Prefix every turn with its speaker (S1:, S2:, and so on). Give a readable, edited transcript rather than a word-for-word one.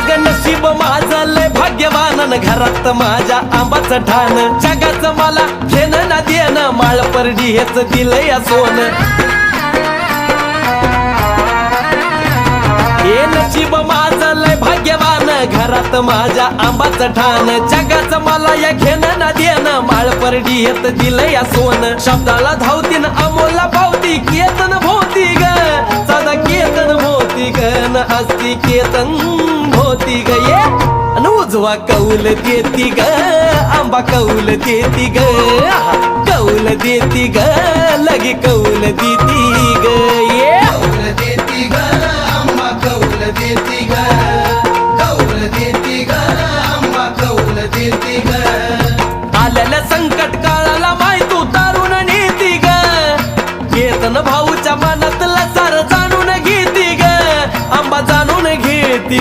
S1: अग नशीब माझं लय भाग्यवान घरात माझ्या आंबाचं ठाण जगाचं मला घेणं ना देणं माळ परडी हेच दिलंय सोनं हे नशीब माझं लय भाग्यवान घरात माझ्या आंबाचं ठाण जगाचं मला या घेणं ना देणं माळ परडी हेच दिलंय सोनं शब्दाला धावतीन अमोला पावती केतन भोवती ग सदा केतन भोवती ग न असती केतन भोवती ग ये अन उजवा कौल देती ग आंबा कौल देती ग कौल देती ग लगी कौल देती ग ये
S2: कौल देती ग आंबा कौल देती ग